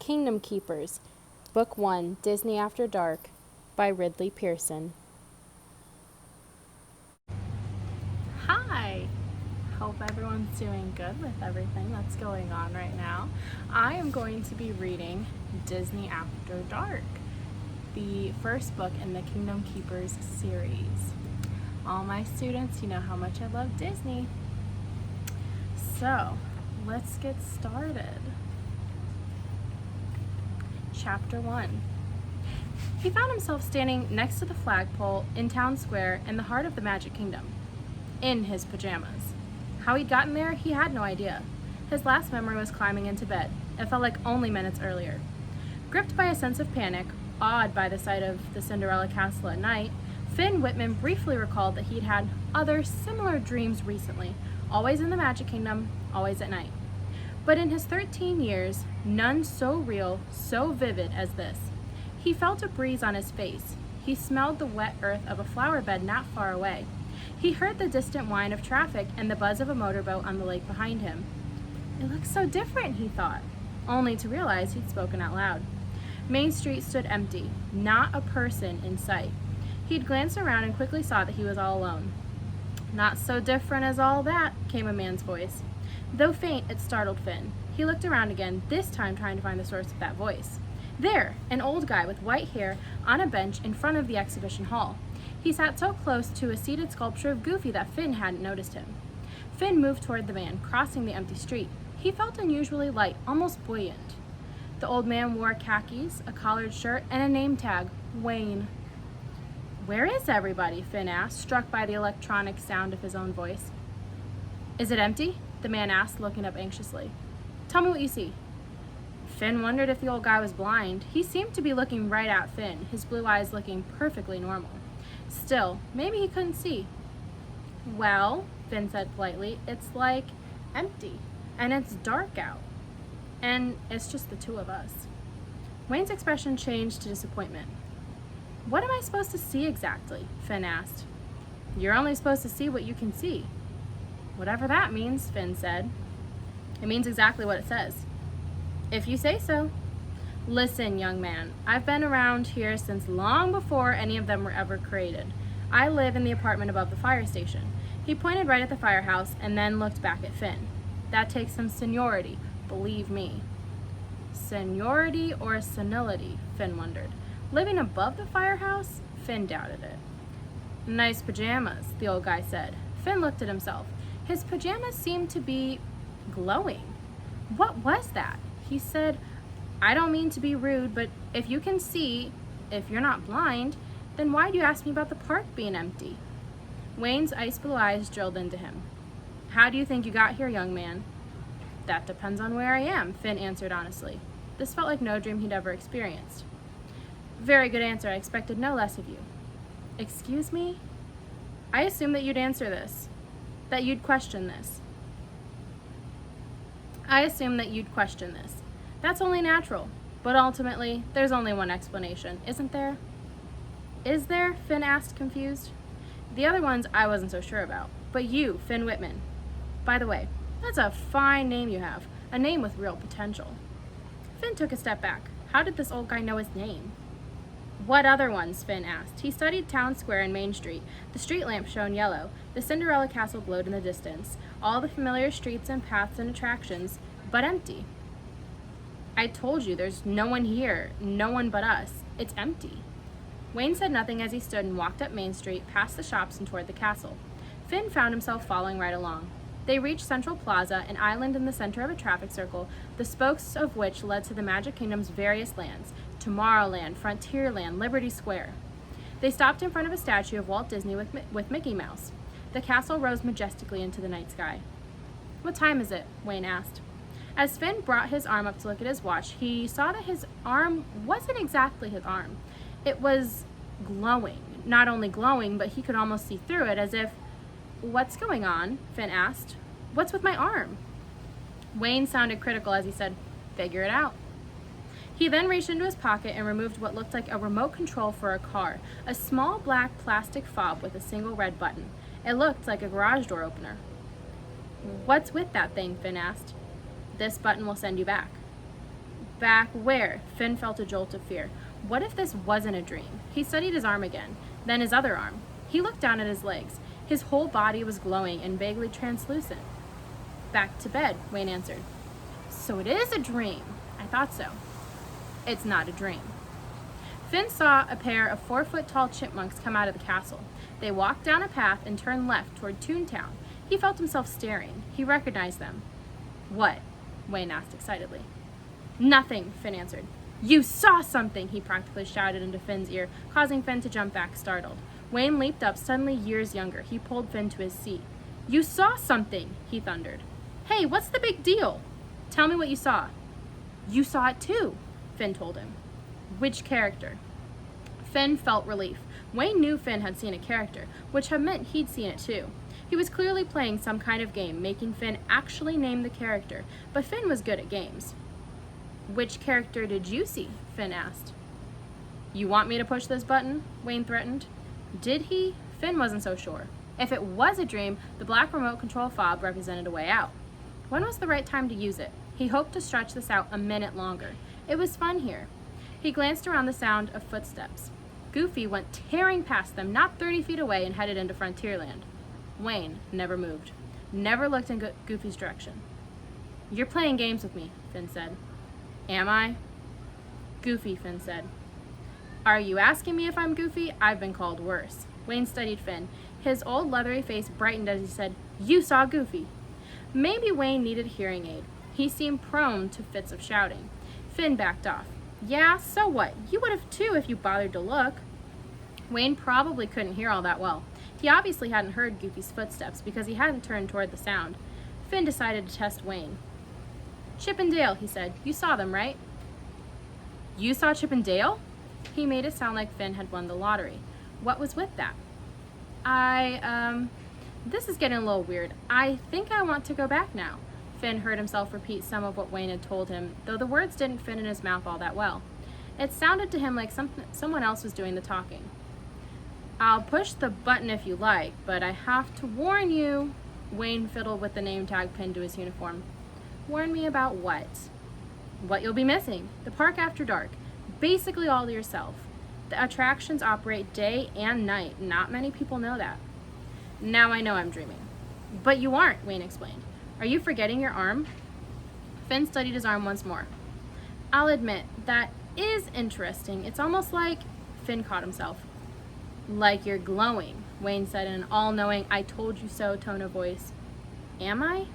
Kingdom Keepers, Book 1, Disney After Dark, by Ridley Pearson. Hi! Hope everyone's doing good with everything that's going on right now. I am going to be reading Disney After Dark, the first book in the Kingdom Keepers series. All my students, you know how much I love Disney. So, let's get started. Chapter 1. He found himself standing next to the flagpole in town square in the heart of the Magic Kingdom, in his pajamas. How he'd gotten there, he had no idea. His last memory was climbing into bed. It felt like only minutes earlier. Gripped by a sense of panic, awed by the sight of the Cinderella castle at night, Finn Whitman briefly recalled that he'd had other similar dreams recently, always in the Magic Kingdom, always at night. But in his 13 years, none so real, so vivid as this. He felt a breeze on his face. He smelled the wet earth of a flower bed not far away. He heard the distant whine of traffic and the buzz of a motorboat on the lake behind him. It looks so different, he thought, only to realize he'd spoken out loud. Main Street stood empty, not a person in sight. He'd glanced around and quickly saw that he was all alone. "Not so different as all that," came a man's voice. Though faint, it startled Finn. He looked around again, this time trying to find the source of that voice. There, an old guy with white hair on a bench in front of the exhibition hall. He sat so close to a seated sculpture of Goofy that Finn hadn't noticed him. Finn moved toward the man, crossing the empty street. He felt unusually light, almost buoyant. The old man wore khakis, a collared shirt, and a name tag, Wayne. "Where is everybody?" Finn asked, struck by the electronic sound of his own voice. "Is it empty?" the man asked, looking up anxiously. "Tell me what you see." Finn wondered if the old guy was blind. He seemed to be looking right at Finn, his blue eyes looking perfectly normal. Still, maybe he couldn't see. "Well," Finn said politely, "it's like empty, and it's dark out, and it's just the two of us." Wayne's expression changed to disappointment. "What am I supposed to see exactly?" Finn asked. "You're only supposed to see what you can see." "Whatever that means," Finn said. "It means exactly what it says." "If you say so." "Listen, young man, I've been around here since long before any of them were ever created. I live in the apartment above the fire station." He pointed right at the firehouse and then looked back at Finn. "That takes some seniority, believe me." Seniority or senility, Finn wondered. Living above the firehouse? Finn doubted it. "Nice pajamas," the old guy said. Finn looked at himself. His pajamas seemed to be glowing. What was that? He said, "I don't mean to be rude, but if you can see, if you're not blind, then why do you ask me about the park being empty?" Wayne's ice blue eyes drilled into him. "How do you think you got here, young man?" "That depends on where I am," Finn answered honestly. This felt like no dream he'd ever experienced. "Very good answer. I expected no less of you." "Excuse me?" "I assumed that you'd answer this, that you'd question this." "I assume that you'd question this. That's only natural. But ultimately, there's only one explanation, isn't there?" "Is there?" Finn asked, confused. "The other ones I wasn't so sure about. But you, Finn Whitman. By the way, that's a fine name you have. A name with real potential." Finn took a step back. How did this old guy know his name? "What other ones?" Finn asked. He studied Town Square and Main Street. The street lamp shone yellow. The Cinderella castle glowed in the distance. All the familiar streets and paths and attractions, but empty. "I told you, there's no one here. No one but us. It's empty." Wayne said nothing as he stood and walked up Main Street, past the shops and toward the castle. Finn found himself following right along. They reached Central Plaza, an island in the center of a traffic circle, the spokes of which led to the Magic Kingdom's various lands: Tomorrowland, Frontierland, Liberty Square. They stopped in front of a statue of Walt Disney with Mickey Mouse. The castle rose majestically into the night sky. "What time is it?" Wayne asked. As Finn brought his arm up to look at his watch, he saw that his arm wasn't exactly his arm. It was glowing. Not only glowing, but he could almost see through it, as if... "What's going on?" Finn asked. "What's with my arm?" Wayne sounded critical as he said, "Figure it out." He then reached into his pocket and removed what looked like a remote control for a car, a small black plastic fob with a single red button. It looked like a garage door opener. "What's with that thing?" Finn asked. "This button will send you back." Back where? Finn felt a jolt of fear. What if this wasn't a dream? He studied his arm again, then his other arm. He looked down at his legs. His whole body was glowing and vaguely translucent. Back to bed, Wayne answered. So it is a dream. I thought so. It's not a dream. Finn saw a pair of 4-foot-tall chipmunks come out of the castle. They walked down a path and turned left toward Toontown. He felt himself staring. He recognized them. What? Wayne asked excitedly. Nothing, Finn answered. You saw something, he practically shouted into Finn's ear, causing Finn to jump back, startled. Wayne leaped up, suddenly years younger. He pulled Finn to his seat. You saw something, he thundered. Hey, what's the big deal? Tell me what you saw. You saw it too, Finn told him. Which character? Finn felt relief. Wayne knew Finn had seen a character, which had meant he'd seen it too. He was clearly playing some kind of game, making Finn actually name the character, but Finn was good at games. Which character did you see? Finn asked. You want me to push this button? Wayne threatened. Did he? Finn wasn't so sure. If it was a dream, the black remote control fob represented a way out. When was the right time to use it? He hoped to stretch this out a minute longer. It was fun here. He glanced around the sound of footsteps. Goofy went tearing past them, not 30 feet away, and headed into Frontierland. Wayne never moved, never looked in Goofy's direction. You're playing games with me, Finn said. Am I? Goofy, Finn said. Are you asking me if I'm goofy? I've been called worse. Wayne studied Finn. His old leathery face brightened as he said, You saw Goofy. Maybe Wayne needed a hearing aid. He seemed prone to fits of shouting. Finn backed off. Yeah, so what? You would have too if you bothered to look. Wayne probably couldn't hear all that well. He obviously hadn't heard Goofy's footsteps because he hadn't turned toward the sound. Finn decided to test Wayne. Chip and Dale, he said. You saw them, right? You saw Chip and Dale? He made it sound like Finn had won the lottery. What was with that? This is getting a little weird. I think I want to go back now. Finn heard himself repeat some of what Wayne had told him, though the words didn't fit in his mouth all that well. It sounded to him like someone else was doing the talking. I'll push the button if you like, but I have to warn you. Wayne fiddled with the name tag pinned to his uniform. Warn me about what? What you'll be missing. The park after dark. Basically all to yourself. The attractions operate day and night. Not many people know that. Now I know I'm dreaming. But you aren't, Wayne explained. Are you forgetting your arm? Finn studied his arm once more. I'll admit, that is interesting. It's almost like... Finn caught himself. Like you're glowing, Wayne said in an all-knowing, I told you so tone of voice. Am I?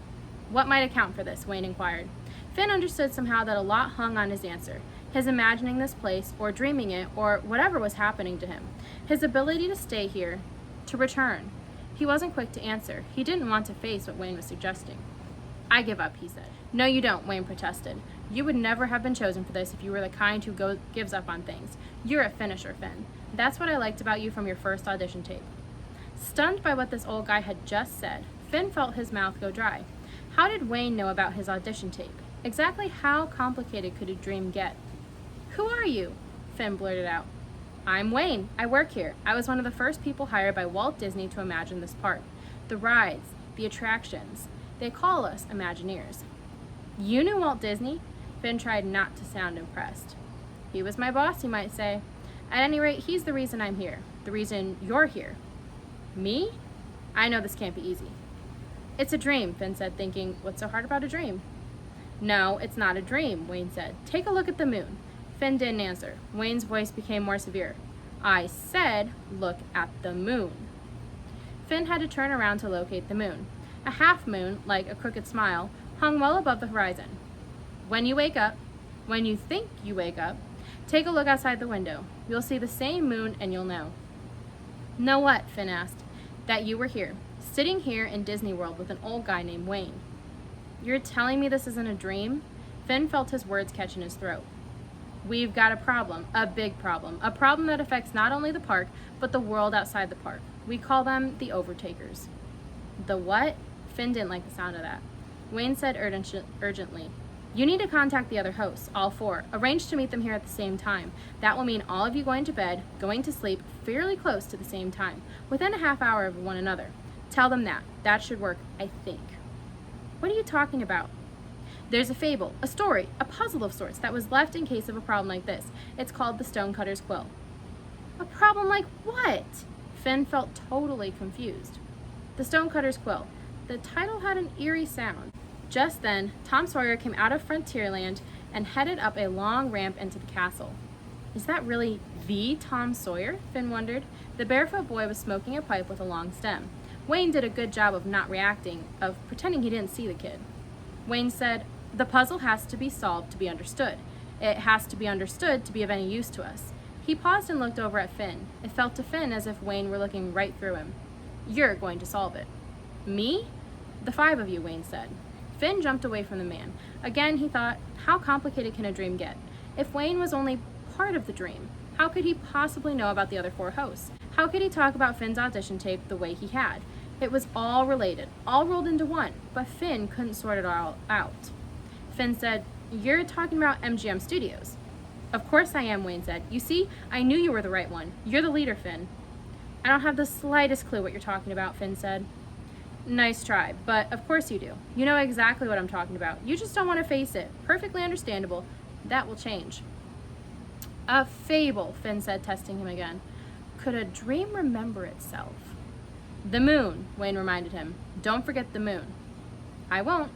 What might account for this? Wayne inquired. Finn understood somehow that a lot hung on his answer. His imagining this place, or dreaming it, or whatever was happening to him. His ability to stay here, to return. He wasn't quick to answer. He didn't want to face what Wayne was suggesting. I give up, he said. No, you don't, Wayne protested. You would never have been chosen for this if you were the kind who gives up on things. You're a finisher, Finn. That's what I liked about you from your first audition tape. Stunned by what this old guy had just said, Finn felt his mouth go dry. How did Wayne know about his audition tape? Exactly how complicated could a dream get? Who are you? Finn blurted out. I'm Wayne. I work here. I was one of the first people hired by Walt Disney to imagine this park. The rides, the attractions. They call us Imagineers. You knew Walt Disney? Finn tried not to sound impressed. He was my boss, you might say. At any rate, he's the reason I'm here. The reason you're here. Me? I know this can't be easy. It's a dream, Finn said, thinking, what's so hard about a dream? No, it's not a dream, Wayne said. Take a look at the moon. Finn didn't answer. Wayne's voice became more severe. I said, look at the moon. Finn had to turn around to locate the moon. A half moon, like a crooked smile, hung well above the horizon. When you wake up, when you think you wake up, take a look outside the window. You'll see the same moon and you'll know. Know what? Finn asked. That you were here, sitting here in Disney World with an old guy named Wayne. You're telling me this isn't a dream? Finn felt his words catch in his throat. We've got a problem, a big problem, a problem that affects not only the park, but the world outside the park. We call them the Overtakers. The what? Finn didn't like the sound of that. Wayne said urgently, you need to contact the other hosts, all 4. Arrange to meet them here at the same time. That will mean all of you going to bed, going to sleep, fairly close to the same time, within a half hour of one another. Tell them that. That should work, I think. What are you talking about? There's a fable, a story, a puzzle of sorts that was left in case of a problem like this. It's called the Stonecutter's Quill. A problem like what? Finn felt totally confused. The Stonecutter's Quill. The title had an eerie sound. Just then, Tom Sawyer came out of Frontierland and headed up a long ramp into the castle. Is that really the Tom Sawyer? Finn wondered. The barefoot boy was smoking a pipe with a long stem. Wayne did a good job of not reacting, of pretending he didn't see the kid. Wayne said, "The puzzle has to be solved to be understood. It has to be understood to be of any use to us." He paused and looked over at Finn. It felt to Finn as if Wayne were looking right through him. "You're going to solve it." "Me?" "The 5 of you," Wayne said. Finn jumped away from the man. Again, he thought, how complicated can a dream get? If Wayne was only part of the dream, how could he possibly know about the other 4 hosts? How could he talk about Finn's audition tape the way he had? It was all related, all rolled into one, but Finn couldn't sort it all out. Finn said, "You're talking about MGM Studios." "Of course I am," Wayne said. "You see, I knew you were the right one. You're the leader, Finn." "I don't have the slightest clue what you're talking about," Finn said. "Nice try, but of course you do. You know exactly what I'm talking about. You just don't want to face it. Perfectly understandable. That will change." "A fable," Finn said, testing him again. "Could a dream remember itself?" "The moon," Wayne reminded him. "Don't forget the moon." "I won't."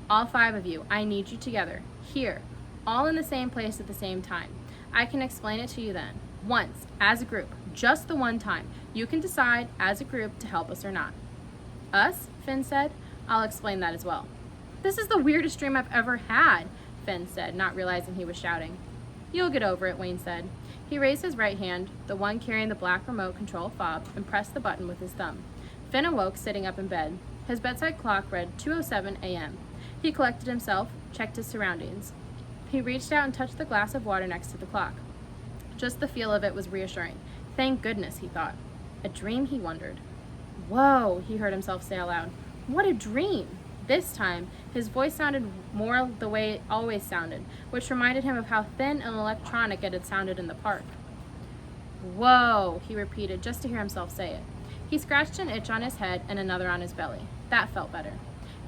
"All 5 of you, I need you together. Here. All in the same place at the same time. I can explain it to you then. Once, as a group. Just the one time. You can decide, as a group, to help us or not." "Us?" Finn said. "I'll explain that as well." "This is the weirdest dream I've ever had," Finn said, not realizing he was shouting. "You'll get over it," Wayne said. He raised his right hand, the one carrying the black remote control fob, and pressed the button with his thumb. Finn awoke sitting up in bed. His bedside clock read 2:07 a.m. He collected himself, checked his surroundings. He reached out and touched the glass of water next to the clock. Just the feel of it was reassuring. Thank goodness, he thought. A dream, he wondered. "Whoa," he heard himself say aloud. "What a dream!" This time, his voice sounded more the way it always sounded, which reminded him of how thin and electronic it had sounded in the park. "Whoa," he repeated, just to hear himself say it. He scratched an itch on his head and another on his belly. That felt better.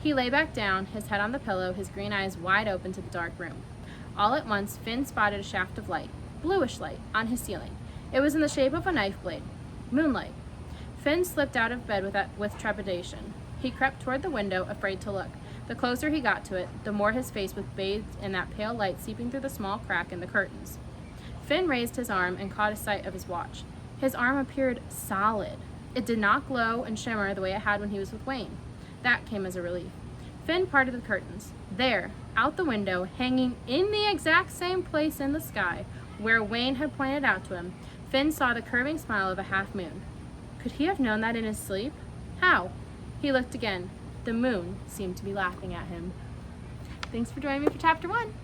He lay back down, his head on the pillow, his green eyes wide open to the dark room. All at once, Finn spotted a shaft of light, bluish light, on his ceiling. It was in the shape of a knife blade. Moonlight. Finn slipped out of bed with trepidation. He crept toward the window, afraid to look. The closer he got to it, the more his face was bathed in that pale light seeping through the small crack in the curtains. Finn raised his arm and caught a sight of his watch. His arm appeared solid. It did not glow and shimmer the way it had when he was with Wayne. That came as a relief. Finn parted the curtains. There, out the window, hanging in the exact same place in the sky, where Wayne had pointed out to him, Finn saw the curving smile of a half moon. Could he have known that in his sleep? How? He looked again. The moon seemed to be laughing at him. Thanks for joining me for Chapter 1.